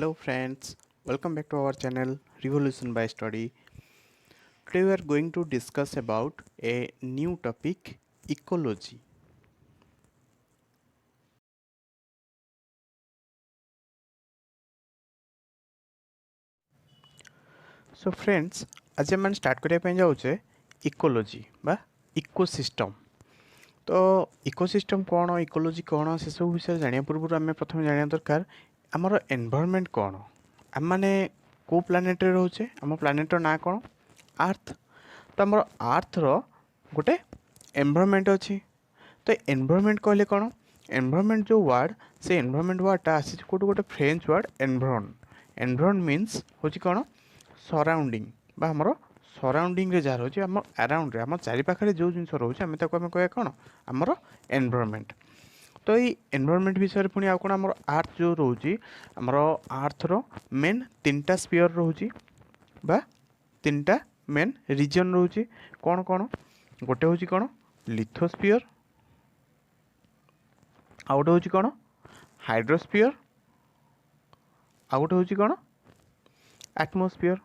Hello friends, welcome back to our channel Revolution by Study. Today we are going to discuss about a new topic, ecology. So friends, आज हम start करने पे जाऊे ecology बा ecosystem. तो ecosystem कौन ecology कौन से सब विषय जाना पूर्व आम प्रथम जाना दरकार आमर एनवायरनमेंट कौन आम मैंने को प्लानेट रे रोचे आम प्लानेटर ना कौन आर्थ. तो आमर आर्थर गोटे एनवायरनमेंट अच्छी. तो एनवायरनमेंट कहले कौन एनवायरनमेंट जो वर्ड से एनवायरनमेंट वर्डटा आसी कौट गोटे French word environ. Environ means हूँ कौन सराउंडिंग बा आमर सराउंडिंग रे जहाँ रोचे आम अराउंड रे आम चारिपाखे जो जिन रोचे आम ताको आम कह कौन आमर एनवायरनमेंट. तो ये एनवायरनमेंट विषय पुणी आउ कौन आमर आर्थ जो रोचे आमर आर्थर मेन तीन टा स्पीयर रोचे बा तीन टा मेन रीजन रोचे कौन कौन गोटे हूँ कौन लिथोस्फीयर आउ गोटे हूँ कौन हाइड्रोस्फीयर आउ गोटे हूँ कौन एटमोस्फीयर.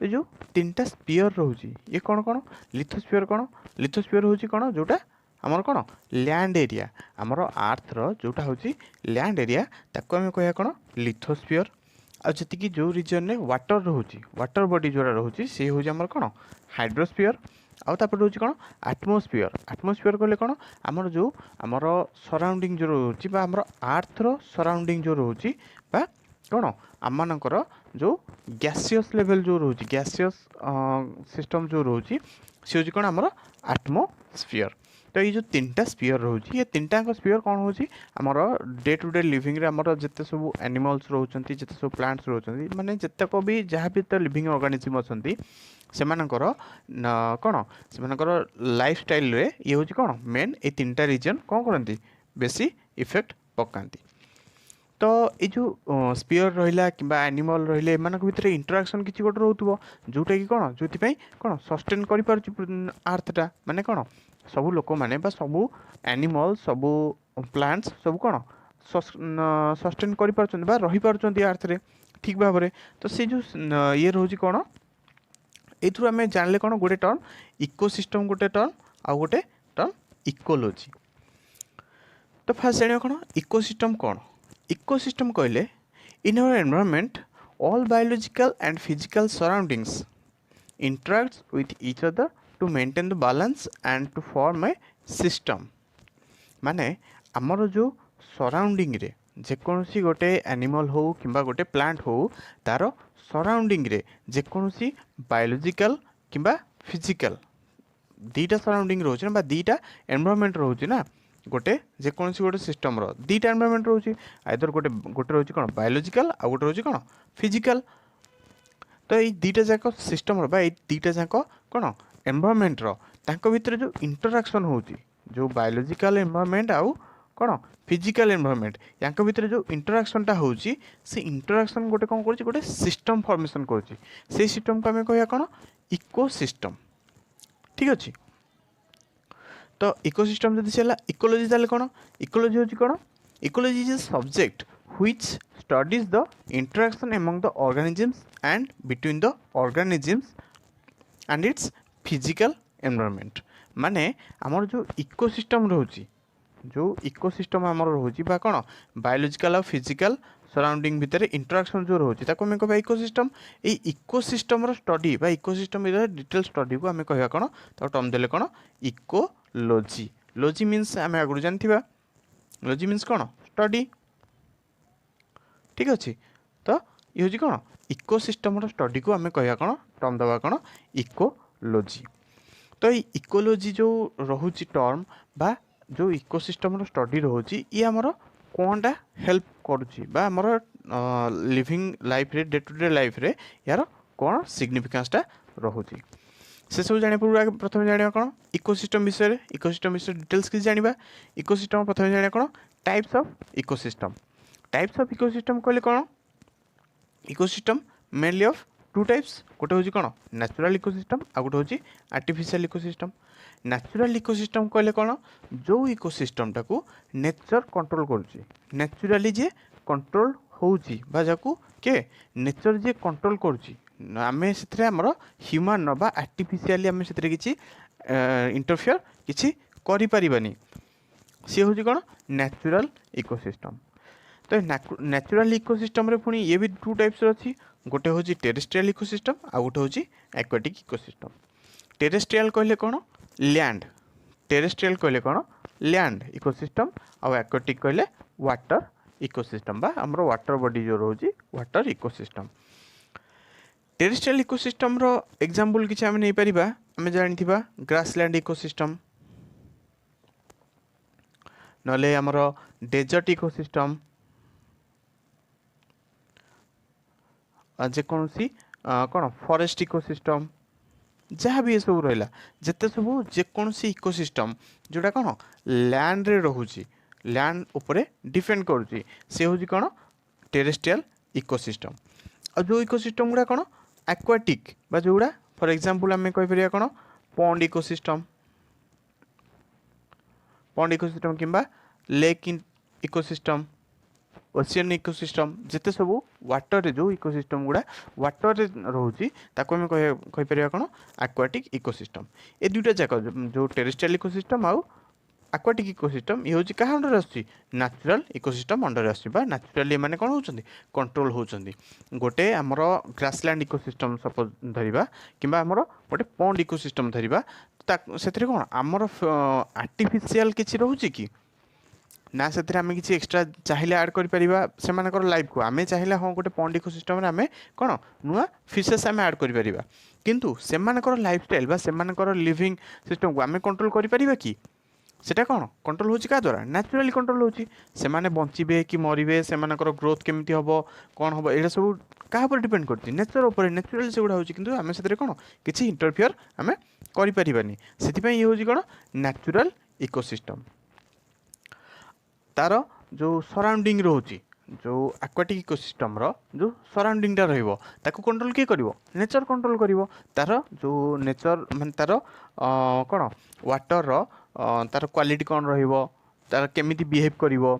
तो जो तीन टा स्पीयर रोचे ये कौन कौन लिथोस्फीयर हूँ कौन जोटा आमर कौन लैंड एरिया आमर आर्थर जोटा हूँ लैंड एरिया ताको आम कह कौन लिथोस्फीयर. आती जो रिजन में वाटर रोचे वाटर बॉडी जोड़ा रोचे सी हूँ आमर कौन हाइड्रोस्फीयर. आउ तापर रोचे कौन एटमोस्फीयर कहले कौन आमर जो आमर सराउंडिंग जो रोचे बा आमर आर्थर सराउंडिंग जो रोचे बा कौन आम मानकर जो गैसियस लेवल जो रोचे गैसियस सिस्टम जो रोचे सी हूँ कौन आमर एटमोस्फीयर. तो ये जो तीन टा स्पीयर रोचे ये तीन टाक स्पीयर कौन हो आमर डे टू डे लिविंग रे आमर जिते सब एनिमल्स रोचंती जिते सब प्लांट्स रोचंती माने जितेक भी जहाँ भी तो लिविंग ऑर्गेनिज्म अछंती सेमानकर कौन सेमानकर लाइफस्टाइल रे ये हूँ कौन मेन ये तीन टा रीजन कौन करती बेसी इफेक्ट पकाती. तो ये जो स्पीयर रहा कि एनिमल रही एम भितर इंटराक्शन किसी गोटे रोथो जोटा कि कौन जो कौन सस्टेन करर्थटा माने कौन सबू लोक मैंने सबू एनिमल सबू प्लांट्स सब कौन सस्टेन कर आर्थ रे ठीक भाव में. तो से जो ये रोचे कौन ये आम जान कौन गोटे टर्म इकोसिस्टम गोटे टर्म आउ गोटे टर्म इकोलोजी. तो फास्ट जाना कौन इकोसिस्टम कौन इकोसिस्टम कहले in our environment all biological and physical surroundings interacts with each other to maintain the balance and to form a system. माने आमर जो सराउंडिंग रे जेकोसी गोटे एनिमल हो कि गोटे प्लांट हो तार सराउंडिंग रे जेकोसी बायोलॉजिकल कि फिजिकल दीटा सराउंडिंग रोचे ना दीटा एनवायरनमेंट रोचे ना गोटे जेकोसी गोटे सिस्टम रो दीटा एनवायरनमेंट रोचे आइदर गोटे गोटे रोचे कौन बायोलॉजिकल आ गोटे रोचे कौन फिजिकल. तो ये दीटा जाक सिस्टम रो बा दीटा जाक कौन एनवायरनमेंट रो तांको भितर जो इंटराक्शन होची जो बायोलॉजिकल एनवायरनमेंट आउ कौन फिजिकल एनवायरनमेंट या भितर जो इंटराक्शनटा होची से इंटराक्शन गोटे कौन कर गोटे सिस्टम फॉर्मेशन कर से सिस्टम को आम कह कौन इकोसिस्टम. ठीक अच्छे. तो इकोसिस्टम जब से इकोलोजी ताले कौन इकोलोजी हूँ कौन ecology is a subject which studies the interaction among the organisms and between the organisms and it's physical environment. माने आमर जो इकोसिस्टम रोची जो इकोसिस्टम आमर रोची बा कौन बायोलॉजिकल और फिजिकल सराउंडिंग भितर इंटराक्शन जो रोची ताको आम कह इकोसिस्टम. ये इकोसिस्टम स्टडी बा इकोसिस्टम डिटेल स्टडी को आम कह कौन तो टर्म देले कौन इकोलोजी. लोजी मीन्स आम आगुरी जानथिबा लोजी मीन्स कौन स्टडी. ठीक अच्छे. तो ये हूँ कौन इकोसिस्टम स्टडी को आम कह कौन टर्म दबा कौन इकोलोजी. तो ये इकोलोजी जो रोची टर्म बा जो इकोसिस्टम स्टडी रोची ये आमर कौनटा हेल्प करुच्ची बा आमर लिविंग लाइफ रे डे टू डे लाइफ रे यार कौन सिग्निफिकेंसटा रोची से सब जाना पूर्व प्रथम जाना कौन इकोसिस्टम विषय डिटेल्स किसी जाना इकोसिस्टम प्रथम जाना कौन टाइप्स ऑफ इकोसिस्टम कहले कौन ecosystem mainly of two types गोटे हूँ कौन नेचुरल इकोसिस्टम आ गोटे हूँ आर्टिफिशियल इकोसिस्टम नेचुरल इकोसिस्टम कहले कौन जो इकोसिस्टम टाको नेचर कंट्रोल करुच्ची नेचुराली जे कंट्रोल होउची बा जाकू के नेचर जे कंट्रोल करुच्ची आमे से आमर ह्यूमन बा आर्टिफिशियली आम से किसी इंटरफेयर किसी करें सी हूँ कौन नेचुरल इकोसिस्टम तो नेचुरल इकोसिस्टम रे पुणी ये भी टू टाइप्स अच्छी गोटे हूँ टेरेस्ट्रियल इकोसिस्टम आ गोटे हूँ एक्वाटिक इकोसिस्टम टेरेस्ट्रियल कहले कौन लैंड टेरेस्ट्रियल कहले कौन लैंड इकोसिस्टम आ एक्वाटिक कहले वाटर इकोसिस्टम बा हमर वाटर बॉडी जो रोजी वाटर इकोसिस्टम टेरेस्ट्रियल इकोसिस्टम रो एग्जांपल किछि हम नै परिबा हम जानिथिबा ग्रासलैंड इकोसिस्टम नले हमर डेजर्ट इकोसिस्टम जे कोनसी कौन फॉरेस्ट इकोसिस्टम जहाँ भी ये सब रहा जिते सब जेकोसी इकोसिस्टम जोटा कौन लैंड रे रोची लैंड उपरे डिपेंड करुच्ची से हूँ कौन टेरेस्ट्रियल इकोसिस्टम और जो इकोसिस्टम गुड़ा कौन एक्वाटिक बा जोड़ा फॉर एग्जांपल आम कहीपर कौन पॉन्ड इकोसिस्टम किंबा लेक इकोसिस्टम ओशियन इकोसिस्टम जिते सब वाटर रे जो इकोसिस्टम गुड़ा वाटर रे रोची ताको हम कहीपर कौन एक्वाटिक इकोसिस्टम ए दुईटा जाक जो टेरेस्ट्रियल इकोसिस्टम आउ एक्वाटिक इकोसिस्टम ये हूँ क्या अंडर आसुच्ची नेचुरल इकोसिस्टम अंडर आसुच्ची नेचुराली मैंने कौन होती कंट्रोल होती गोटे आमर ग्रासलैंड इकोसिस्टम सपोज धरिबा किंबा आमर गोटे पॉन्ड इकोसिस्टम धरिबा से कौन आमर आर्टिफिशियल किसी रोचे कि ना से आम किसी एक्सट्रा चाहिए ऐड कर लाइफ को आम चाहिए हाँ गोटे पॉन्ड इकोसिस्टम आम कौन नुआ फिशेस आम ऐड कर किंतु से लाइफस्टाइल बा से लिविंग सिस्टम को आम कंट्रोल करें कि सेटा कौन कंट्रोल होची का द्वारा नेचुराली कंट्रोल होची से माने बंचिबे कि मरिबे से मानकर ग्रोथ केमिति हबो कौन हबो एटा सब कहा पर डिपेंड करती नेचर ऊपर नेचुराली से गुड़ा होची किंतु आमे सेतरे कौन किछि इंटरफेयर आमे करि परिबानी सेति पई ये होची कौन नेचुरल इकोसिस्टम तार जो सराउंडिंग रोची जो एक्वाटिक इकोसिस्टम रो जो सराउंडिंग टा रहइबो ताको कंट्रोल के करिवो नेचर कंट्रोल करिवो तार जो नेचर माने तार कौन वाटर रो तार क्वालिटी कौन रहिबो तार केमिति बिहेव करिवो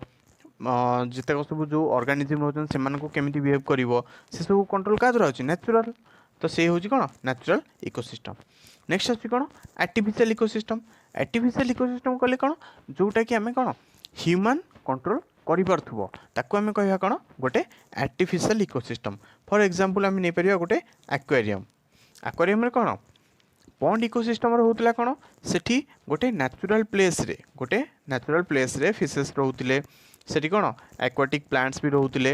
जितक सब जो ऑर्गेनिज्म रोचन से को केमिति बिहेव करिवो से सब कंट्रोल का द्वारा होची नेचुरल तो से होची कौन नेचुरल इकोसिस्टम नेक्स्ट अछि कौन आर्टिफिशियल इकोसिस्टम कहले कौन जोटा कि आमे कौन ह्यूमन कंट्रोल करिपारथुबो ताको आमे कहया कौन गोटे आर्टिफिशियल इकोसिस्टम फॉर एग्जांपल आमे नै परिया गोटे एक्वेरियम रे कौन पॉन्ड इकोसिस्टम होता कौन सेठी गोटे नेचुरल प्लेस रे फिशेस रोते सेठी कौन एक्वाटिक प्लांट्स भी रोते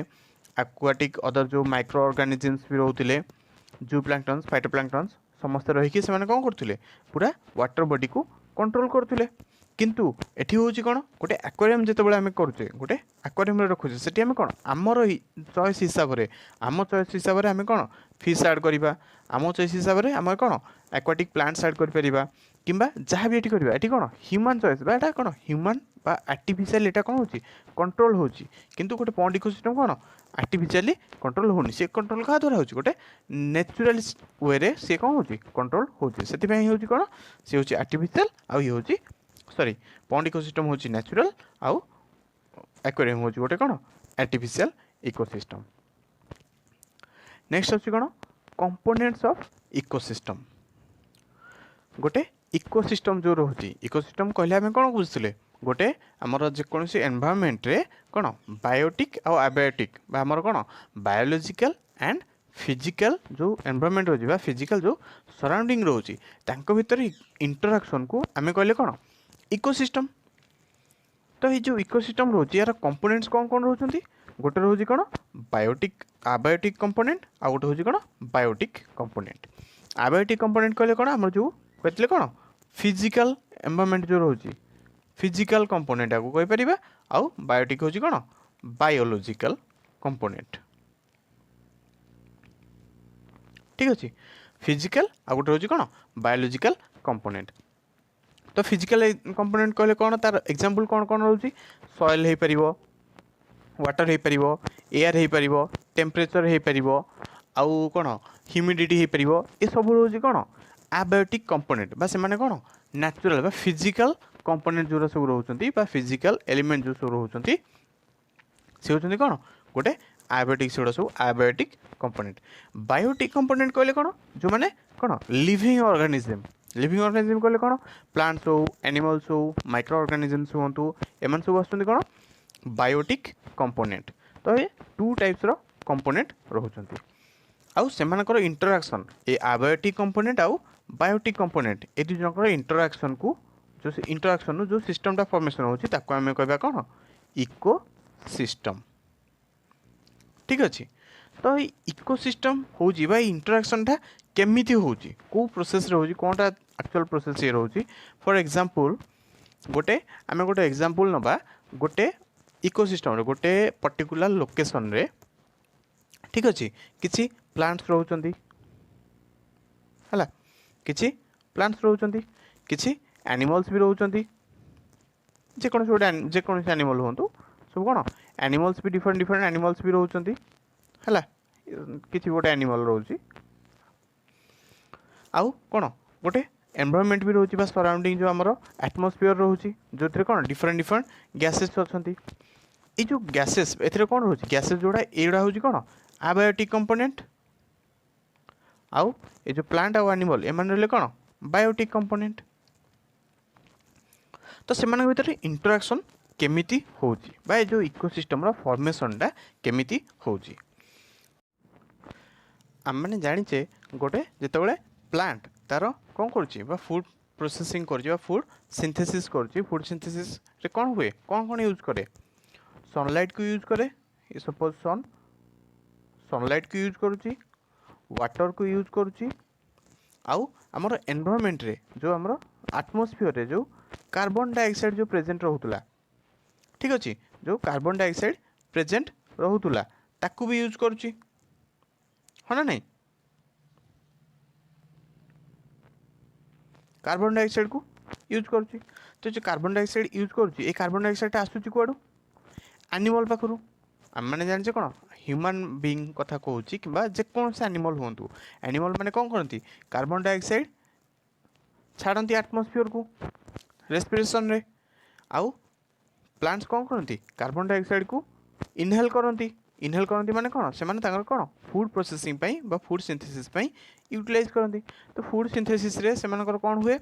एक्वाटिक अदर जो माइक्रो ऑर्गेनिजम्स भी रोते जू प्लांक्टन्स फाइटोप्लांक्टन्स समस्त रहीकि से कौन करते पूरा वाटर बॉडी को कंट्रोल करते किंतु एठी होची कौन गोटे एक्वेरियम जिते आम करुचे गोटे एक्वेरियम रखुचे सेठी आम कौन आमर चॉइस हिसाब से आम कौन फिश ऐड करवा आम चॉइस हिसाब से आम कौन एक्वाटिक प्लांट्स ऐड कर किंबा जहाँ भी ये करवा ये कौन ह्यूमन चॉइस बा एटा कौन ह्यूमन बा आर्टिफिशियल एटा कौन होची कंट्रोल होची किंतु गोटे पॉन्ड इकोसिस्टम कौन आर्टिफिशियली कंट्रोल होनी से कंट्रोल क्या द्वारा होची गोटे नेचुरल वे रे से कौन होची कंट्रोल होची सेति पई होची कौन से होची आर्टिफिशियल आ ये होची सॉरी पॉन्ड इकोसिस्टम होची नेचुरल आउ एक्वेरियम होची गोटे कौन आर्टिफिशियल इकोसिस्टम नेक्स्ट अछि कौन कंपोनेंट्स ऑफ इकोसिस्टम गोटे इकोसिस्टम जो रोची इकोसिस्टम कहले आम कौन बुझुले गोटे आमर जेकोसी एनवायरनमेंट रे कौन बायोटिक आ एबायोटिक बा आमर कौन बायोलॉजिकल एंड फिजिकल जो एनवायरनमेंट रोची बा फिजिकल जो सराउंडिंग रोची तांको भितर इंटरैक्शन को आम कहले कौन इकोसिस्टम तो ये जो इकोसिस्टम रोची यार कंपोनेंट्स कौन कौन रोचंती गोटे रोची कौन बायोटिक आबायोटिक कंपोनेंट आ गोटे होची कौन बायोटिक कंपोनेंट आबायोटिक कंपोनेंट कहले कौन आमर जो कहते कौन फिजिकल एनवायरनमेंट जो रोची फिजिकल कंपोनेंट आपको कहि परिबा आउ बायोटिक होची कौन बायोलॉजिकल कंपोनेंट ठीक अच्छे फिजिकल आ गोटे होची कौन बायोलॉजिकल कंपोनेंट तो फिजिकल कंपोनेंट कहले कौन तार एग्जांपल कौन कौन रोची सॉइल हे परिबो वाटर हो पार एयर हो पार टेम्परेचर हो पार आउ कौन ह्यूमिडिटी हो पार ये सब रोज कौन आबायोटिक कंपोनेंट बा से कौन नेचुरल बा फिजिकल कंपोनेंट जो सब रोचंती बा फिजिकल एलिमेंट जो सब रोचंती से होचंती कौन गोटे आबायोटिक से सब आबायोटिक कंपोनेंट। बायोटिक कंपोनेंट कहले कौन जो माने कौन लिविंग ऑर्गेनिज्म कहले कौन प्लांट्स हो एनिमल्स हो माइक्रो ऑर्गेनिजम्स हुंतु एमन सब आसुंती कौन बायोटिक कंपोनेंट। तो ये टू टाइप्स रो कंपोनेंट रोचंती आउ सेमानकर इंटरैक्शन ए आबायोटिक कंपोनेंट आउ बायोटिक कंपोनेंट ए दुई जनकर इंटरैक्शन को जो इंटरैक्शन जो सिस्टमटा फॉर्मेशन होची ताको आमे कहबा कौन इकोसिस्टम। ठीक अच्छे तो इकोसिस्टम होची बा इंटरैक्शनटा केमिति होची को प्रोसेस रे होची कोनटा एक्चुअल प्रोसेस ये रोची। फॉर एग्जांपल गोटे आमे गोटे एग्जांपल नबा गोटे इकोसिस्टम रे गोटे पर्टिकुलर लोकेशन रे ठीक अच्छे किछि प्लांट्स रोचंती हला किछि प्लांट्स रोचंती किछि एनिमल्स भी रोचंती जेकोसी एनिमल हुंतु सब कौन एनिमल्स भी डिफरेंट डिफरेंट एनिमल्स भी रोचंती हला किछि गोटे एनिमल रोची आउ कौन गोटे एनवायरनमेंट भी रोची बा सराउंडिंग जो हमर एटमॉस्फेयर रोची जो कौन डिफरेंट डिफरेंट गैसेस अच्छी ये जो गैसेस एथिरे कौन रोची गैसेस जोड़ा एड़ा होची कौन आबायोटिक कंपोनेंट आउ ये जो प्लांट आउ एनिमल एमान रहले कौन बायोटिक कंपोनेंट। तो सेमान भितर इंटरैक्शन केमिति होची बा ये जो इकोसिस्टम रो फॉर्मेशनटा केमिति होची आम मैंने जानीचे गोटे जितेबाला प्लांट तार कौन कर फूड प्रोसेसिंग कर फूड सिंथेसिस कर फूड सिंथेसिस रे कौन हुए कौन यूज करे सनलाइट को यूज करे सपोज सनलाइट को यूज करुच्ची वाटर को यूज करुच्ची आउ आमर एनवायरनमेंट रे जो आमर एटमॉस्फेयर रे जो कार्बन डाइऑक्साइड जो प्रेजेंट रहूला ठीक अच्छे जो कार्बन डाइऑक्साइड प्रेजेंट रहूला ताकू भी यूज करुच्ची हाँ ना नहीं कार्बन डाइऑक्साइड को यूज करुच्ची। तो जो कार्बन डाइऑक्साइड यूज करुच्ची ए कार्बन डाइऑक्साइड आसूची कुआडू एनिमल पाखरु आम मैंने जाने कौन ह्यूमन बीइंग कथा कहूँ कि जेकोसी एनिमल हूँ एनिमल मैंने कौन करती कार्बन डाइऑक्साइड छाड़ती एटमॉस्फेयर को रेस्पिरेशन रे आउ प्लांट्स कौन करती कार्बन डाइऑक्साइड को इनहेल करती माने कौन से माने कौन फूड प्रोसेसिंग बा फूड सिंथेसिस यूटिलाइज करती। तो फूड सिंथेसिस रे से कौन हुए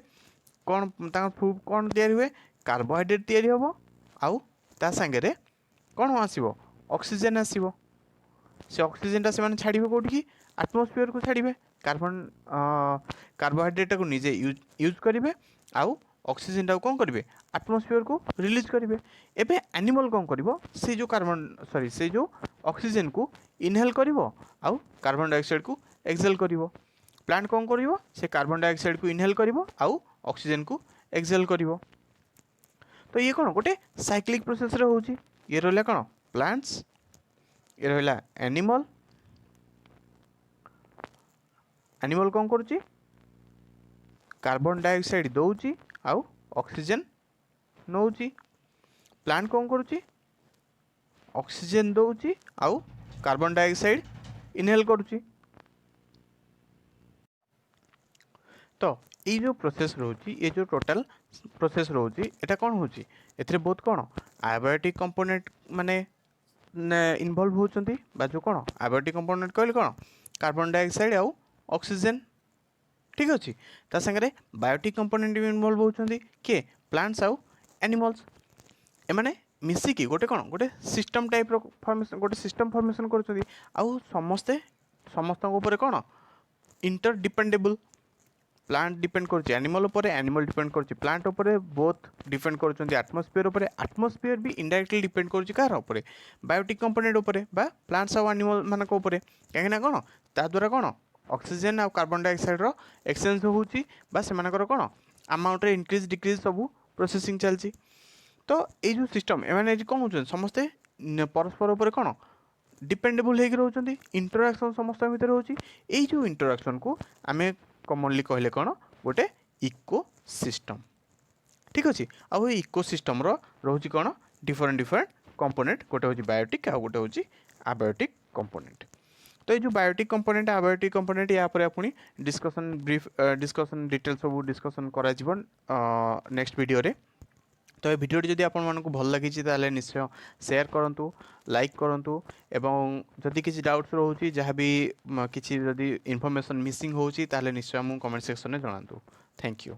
कौन फूड कौन तैयारी हुए कार्बोहाइड्रेट तैयारी हम आउ ता सांगे कौन आसो ऑक्सीजन आसो से ऑक्सीजनटा से छाड़े कौटी एटमॉस्फेयर को छाड़े कार्बन कार्बोहाइड्रेट को निजे यूज करेंगे आउ ऑक्सीजन कौन करेंगे एटमॉस्फेयर को रिलीज करेंगे। एबे एनिमल कौन कर से जो कार्बन सॉरी से जो ऑक्सीजन को इनहेल कर आउ कार्बन डाइऑक्साइड को एक्सहेल कर प्लांट कौन कर से कार्बन डाइऑक्साइड को इनहेल कर आउ ऑक्सीजन को एक्सहेल कर। तो ये कौन गोटे साइक्लिक प्रोसेस रे होची ये रहा कौन प्लांट्स ये रहा एनिमल एनिमल कौन करुच्ची कार्बन डाइऑक्साइड दौची आउ ऑक्सीजन नौची प्लांट कौन करुच्ची ऑक्सीजन दौची आउ कार्बन डाइऑक्साइड इनहेल करुच्ची। तो ये जो प्रोसेस रोची ये जो टोटल प्रोसेस रोची एटा कौन होची एथिरे बहुत कौन आबायोटिक कंपोनेंट माने इनवॉल्व होचंती बा जो कौन आबायोटिक कंपोनेंट कहले कौन कार्बन डाइऑक्साइड आउ ऑक्सीजन ठीक अच्छे ता संगे बायोटिक कंपोनेंट भी इनवॉल्व होचंती के प्लांट्स आउ एनिमल्स एमाने मिसिकी गोटे कौन गोटे सिस्टम टाइप रो फॉर्मेशन गोटे सिस्टम फॉर्मेशन करछंती आउ समस्ते समस्तक ऊपर कौन इंटर डिपेंडेबल प्लांट डिपेंड कर एनिमल उपर एनिमल डिपेंड कर प्लांट उपर बोथ डिपेंड कर एटमॉस्फेयर उपर एटमॉस्फेयर भी इनडायरेक्टली डिपेंड कर कार उपर बायोटिक कंपोनेंट उपर बा प्लांट्स आउ एनिमल मानक उपर कहीं कौन ता द्वारा कौन ऑक्सीजन आउ कार्बन डाइऑक्साइड रो एक्सचेंज होउची बा सेमानकर कौन अमाउंट रे इंक्रीज डिक्रीज सब प्रोसेसिंग चलची। तो ये जो सिस्टम एमाने कौन होचन समस्ते परस्पर उपर कौन डिपेंडेबल होकर रोचंती इंटरैक्शन समस्त भितर होची एई जो इंटरैक्शन को आमे कॉमनली कहले कौन गोटे इकोसिस्टम ठीक अच्छे आउ इकोसिस्टम रोची कौन डिफरेंट डिफरेंट कंपोनेंट गोटे हूँ बायोटिक आ गोटे हूँ आबायोटिक कंपोनेंट। तो ये जो बायोटिक कंपोनेंट आबायोटिक कंपोनेंट या पर पुणी डिस्कसन ब्रीफ डिस्कसन डिटेल सब डिस्कसन करा नेक्स्ट वीडियो रे। तो ये भिडियोटी जदि आपको भल लगी निश्चय सेयार करूँ लाइक करूँ एवं जदि किसी डाउट्स रोचे जहाँ भी किसी जदि इनफॉरमेशन मिसिंग होची निश्चय मुझे कमेंट सेक्शन में जनातु। Thank you.